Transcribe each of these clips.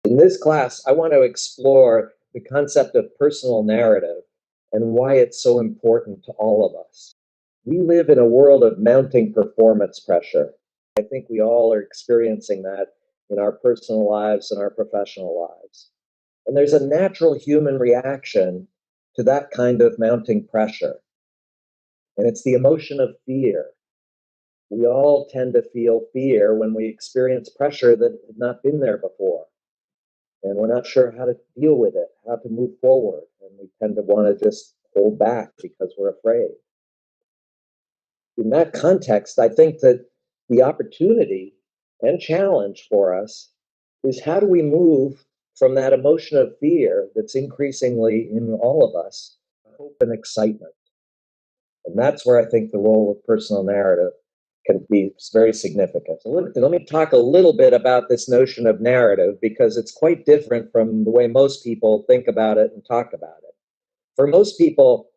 In this class, I want to explore the concept of personal narrative and why it's so important to all of us. We live in a world of mounting performance pressure. I think we all are experiencing that in our personal lives and our professional lives. And there's a natural human reaction to that kind of mounting pressure, and it's the emotion of fear. We all tend to feel fear when we experience pressure that had not been there before, and we're not sure how to deal with it, how to move forward. And we tend to want to just hold back because we're afraid. In that context, I think that the opportunity and challenge for us is how do we move from that emotion of fear that's increasingly in all of us, hope and excitement. And that's where I think the role of personal narrative can be very significant. So let me talk a little bit about this notion of narrative because it's quite different from the way most people think about it and talk about it. For most people,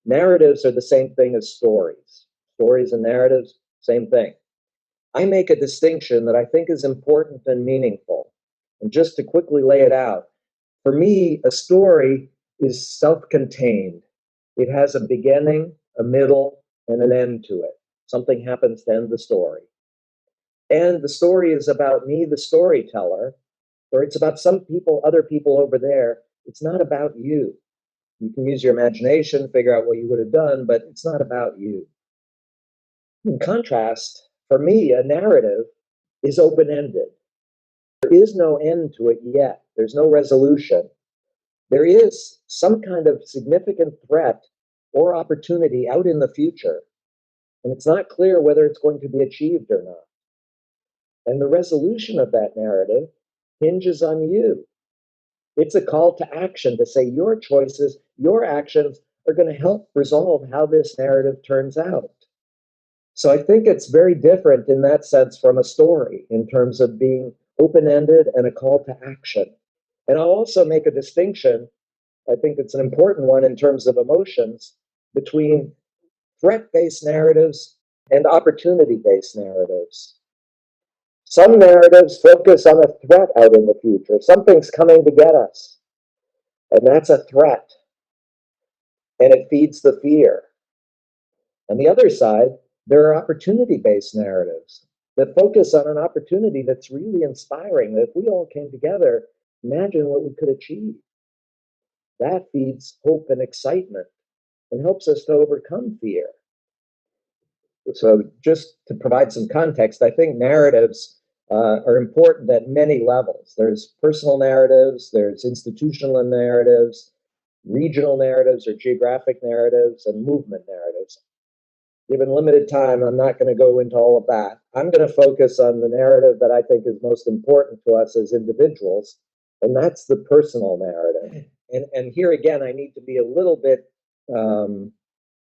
narratives are the same thing as stories. Stories and narratives, same thing. I make a distinction that I think is important and meaningful. And just to quickly lay it out, for me, a story is self contained. It has a beginning, a middle, and an end to it. Something happens to end the story. And the story is about me, the storyteller, or it's about some people, other people over there. It's not about you. You can use your imagination, figure out what you would have done, but it's not about you. In contrast, for me, a narrative is open ended. There is no end to it yet, there's no resolution. There is some kind of significant threat or opportunity out in the future, and it's not clear whether it's going to be achieved or not. And the resolution of that narrative hinges on you. It's a call to action to say your choices, your actions are going to help resolve how this narrative turns out. So I think it's very different in that sense from a story in terms of being open ended and a call to action. And I'll also make a distinction, I think it's an important one in terms of emotions, between threat based narratives and opportunity based narratives. Some narratives focus on a threat out in the future. Something's coming to get us, and that's a threat, and it feeds the fear. On the other side, there are opportunity based narratives that focus on an opportunity that's really inspiring. That if we all came together, imagine what we could achieve. That feeds hope and excitement and helps us to overcome fear. So, just to provide some context, I think narratives are important at many levels. There's personal narratives, there's institutional narratives, regional narratives or geographic narratives, and movement narratives. Given limited time, I'm not going to go into all of that. I'm going to focus on the narrative that I think is most important to us as individuals, and that's the personal narrative. And here again, I need to be a little bit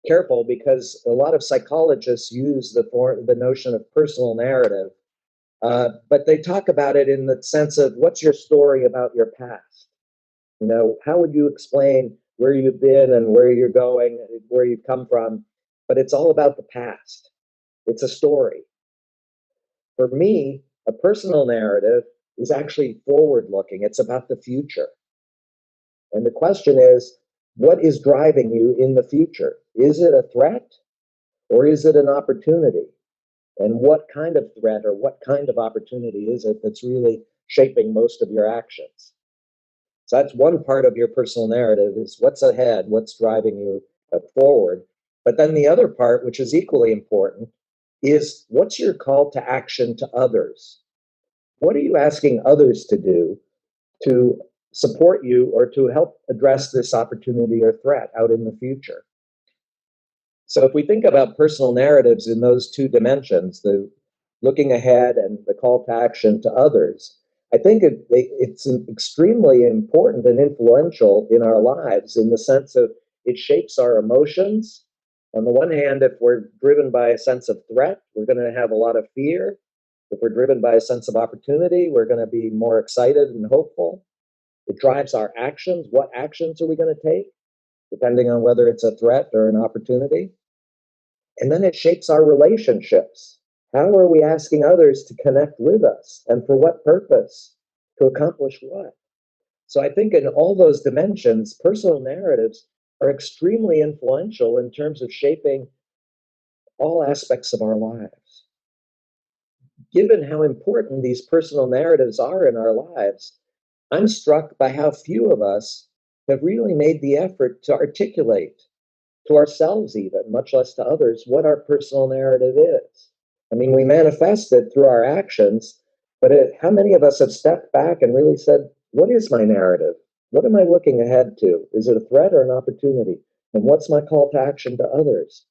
careful because a lot of psychologists use the notion of personal narrative, but they talk about it in the sense of what's your story about your past? You know, how would you explain where you've been and where you're going, where you've come from? But it's all about the past. It's a story. For me, a personal narrative is actually forward looking. It's about the future. And the question is, what is driving you in the future? Is it a threat or is it an opportunity? And what kind of threat or what kind of opportunity is it that's really shaping most of your actions? So that's one part of your personal narrative is what's ahead, what's driving you forward. But then the other part, which is equally important, is what's your call to action to others? What are you asking others to do to support you or to help address this opportunity or threat out in the future? So if we think about personal narratives in those two dimensions, the looking ahead and the call to action to others, I think it's extremely important and influential in our lives in the sense of it shapes our emotions. On the one hand, if we're driven by a sense of threat, we're going to have a lot of fear. If we're driven by a sense of opportunity, we're going to be more excited and hopeful. It drives our actions. What actions are we going to take, depending on whether it's a threat or an opportunity? And then it shapes our relationships. How are we asking others to connect with us and for what purpose? To accomplish what? So I think in all those dimensions, personal narratives are extremely influential in terms of shaping all aspects of our lives. Given how important these personal narratives are in our lives, I'm struck by how few of us have really made the effort to articulate to ourselves, even, much less to others, what our personal narrative is. I mean, we manifest it through our actions, but how many of us have stepped back and really said, what is my narrative? What am I looking ahead to? Is it a threat or an opportunity? And what's my call to action to others?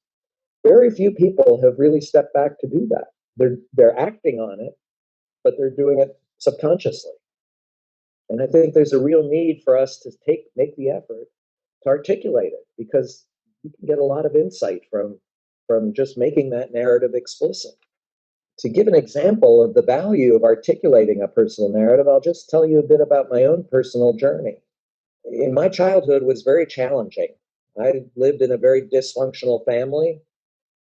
Very few people have really stepped back to do that. They're acting on it, but they're doing it subconsciously. And I think there's a real need for us to make the effort to articulate it, because you can get a lot of insight from just making that narrative explicit. To give an example of the value of articulating a personal narrative, I'll just tell you a bit about my own personal journey. In my childhood was very challenging. I lived in a very dysfunctional family.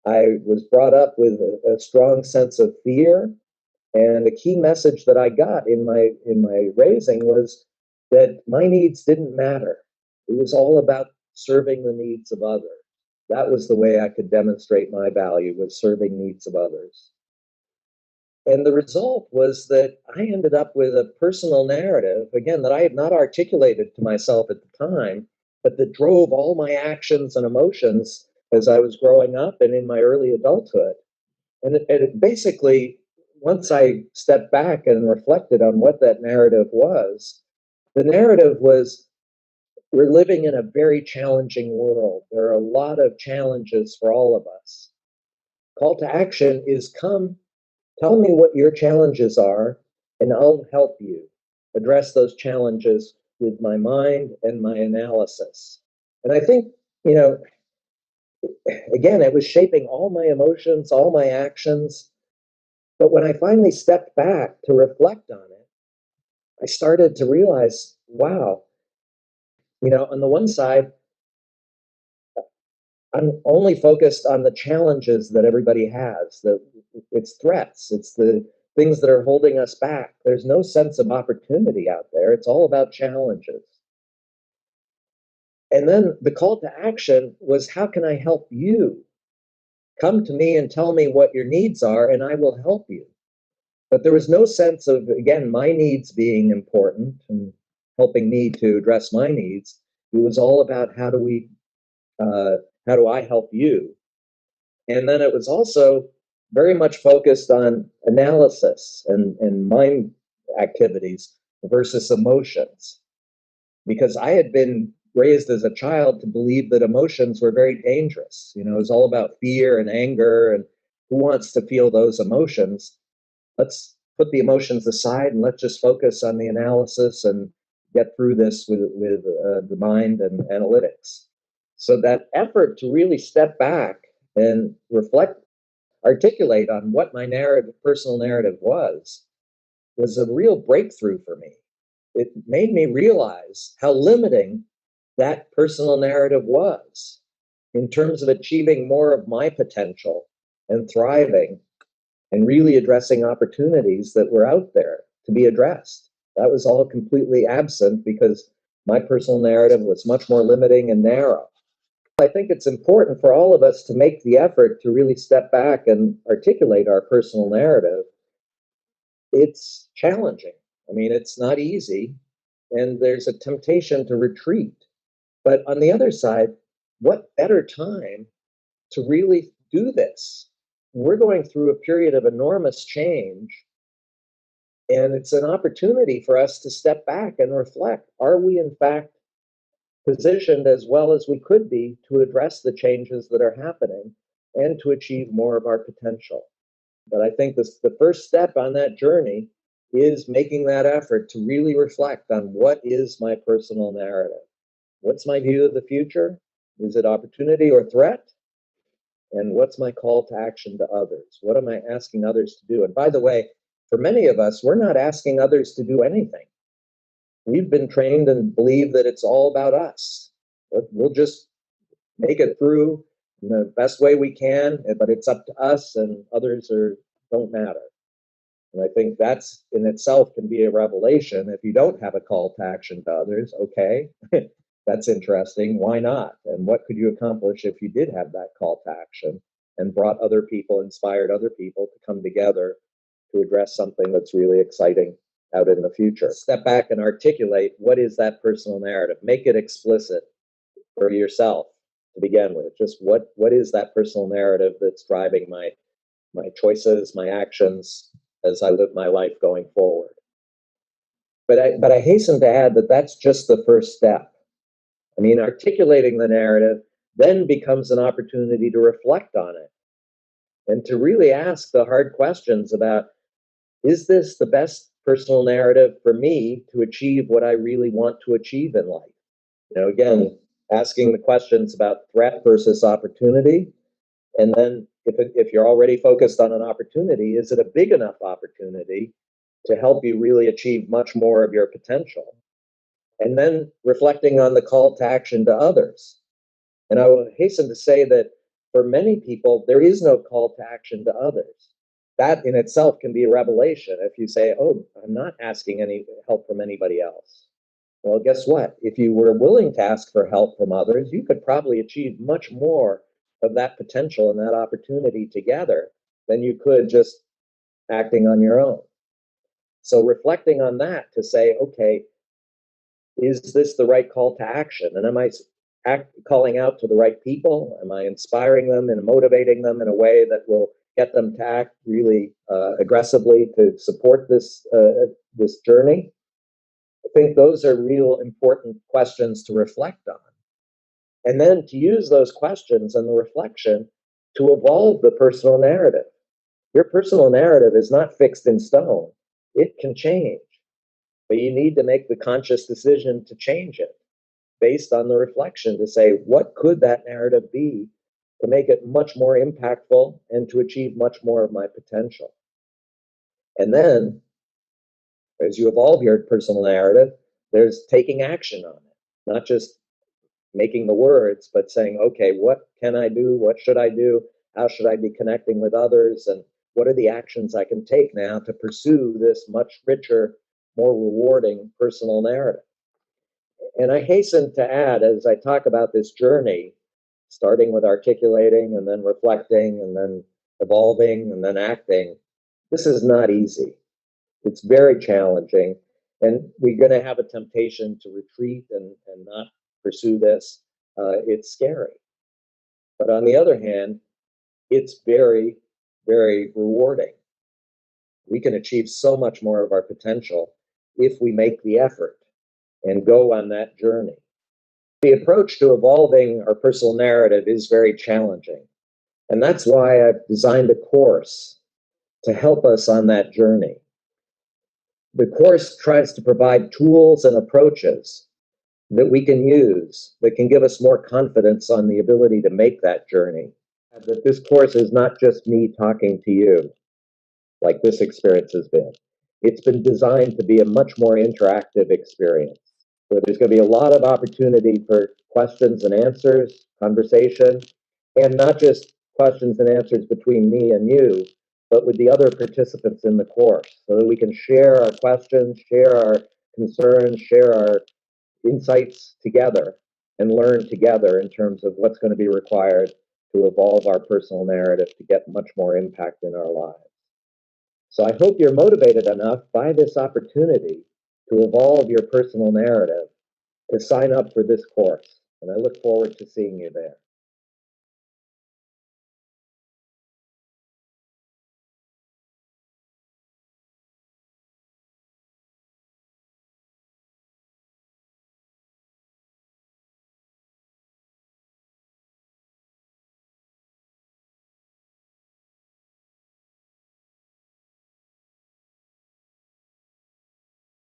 I was brought up with a strong sense of fear, and a key message that I got in my raising was that my needs didn't matter. It was all about serving the needs of others. That was the way I could demonstrate my value, was serving needs of others. And the result was that I ended up with a personal narrative, again, that I had not articulated to myself at the time, but that drove all my actions and emotions as I was growing up and in my early adulthood. And it basically, once I stepped back and reflected on what that narrative was, the narrative was, we're living in a very challenging world. There are a lot of challenges for all of us. Call to action is, come, tell me what your challenges are, and I'll help you address those challenges with my mind and my analysis. And I think, you know, again, it was shaping all my emotions, all my actions. But when I finally stepped back to reflect on it, I started to realize, wow, on the one side, I'm only focused on the challenges that everybody has. It's threats, it's the things that are holding us back. There's no sense of opportunity out there. It's all about challenges. And then the call to action was, how can I help you? Come to me and tell me what your needs are, and I will help you. But there was no sense of, again, my needs being important and helping me to address my needs. It was all about how do I help you? And then it was also very much focused on analysis and mind activities versus emotions, because I had been raised as a child to believe that emotions were very dangerous. It was all about fear and anger, and who wants to feel those emotions? Let's put the emotions aside and let's just focus on the analysis and get through this with the mind and analytics. So that effort to really step back and reflect, articulate on what my narrative, personal narrative was a real breakthrough for me. It made me realize how limiting that personal narrative was in terms of achieving more of my potential and thriving and really addressing opportunities that were out there to be addressed. That was all completely absent because my personal narrative was much more limiting and narrow. I think it's important for all of us to make the effort to really step back and articulate our personal narrative. It's challenging. I mean, it's not easy, and there's a temptation to retreat. But on the other side, what better time to really do this? We're going through a period of enormous change, and it's an opportunity for us to step back and reflect. Are we, in fact, positioned as well as we could be to address the changes that are happening and to achieve more of our potential? But I think the first step on that journey is making that effort to really reflect on, what is my personal narrative? What's my view of the future? Is it opportunity or threat? And what's my call to action to others? What am I asking others to do? And by the way, for many of us, we're not asking others to do anything. We've been trained and believe that it's all about us. We'll just make it through in the best way we can, but it's up to us, and others don't matter. And I think that's in itself can be a revelation. If you don't have a call to action to others, okay, that's interesting. Why not? And what could you accomplish if you did have that call to action and brought other people, inspired other people to come together to address something that's really exciting out in the future? Step back and articulate what is that personal narrative. Make it explicit for yourself to begin with. Just what is that personal narrative that's driving my choices, my actions as I live my life going forward. But I hasten to add that that's just the first step. I mean, articulating the narrative then becomes an opportunity to reflect on it and to really ask the hard questions about, is this the best personal narrative for me to achieve what I really want to achieve in life? Again, asking the questions about threat versus opportunity. And then if you're already focused on an opportunity, is it a big enough opportunity to help you really achieve much more of your potential? And then reflecting on the call to action to others. And I will hasten to say that for many people, there is no call to action to others. That in itself can be a revelation if you say, oh, I'm not asking any help from anybody else. Well, guess what? If you were willing to ask for help from others, you could probably achieve much more of that potential and that opportunity together than you could just acting on your own. So reflecting on that to say, okay, is this the right call to action? And am I calling out to the right people? Am I inspiring them and motivating them in a way that will get them to act really aggressively to support this journey? I think those are real important questions to reflect on. And then to use those questions and the reflection to evolve the personal narrative. Your personal narrative is not fixed in stone. It can change, but you need to make the conscious decision to change it based on the reflection to say, what could that narrative be to make it much more impactful and to achieve much more of my potential? And then, as you evolve your personal narrative, there's taking action on it, not just making the words, but saying, okay, what can I do? What should I do? How should I be connecting with others? And what are the actions I can take now to pursue this much richer, more rewarding personal narrative? And I hasten to add, as I talk about this journey, starting with articulating and then reflecting and then evolving and then acting, this is not easy. It's very challenging. And we're going to have a temptation to retreat and not pursue this. It's scary. But on the other hand, it's very, very rewarding. We can achieve so much more of our potential if we make the effort and go on that journey. The approach to evolving our personal narrative is very challenging. And that's why I've designed a course to help us on that journey. The course tries to provide tools and approaches that we can use that can give us more confidence on the ability to make that journey. That this course is not just me talking to you like this experience has been. It's been designed to be a much more interactive experience where there's going to be a lot of opportunity for questions and answers, conversation, and not just questions and answers between me and you, but with the other participants in the course so that we can share our questions, share our concerns, share our insights together and learn together in terms of what's going to be required to evolve our personal narrative to get much more impact in our lives. So I hope you're motivated enough by this opportunity to evolve your personal narrative to sign up for this course. And I look forward to seeing you there.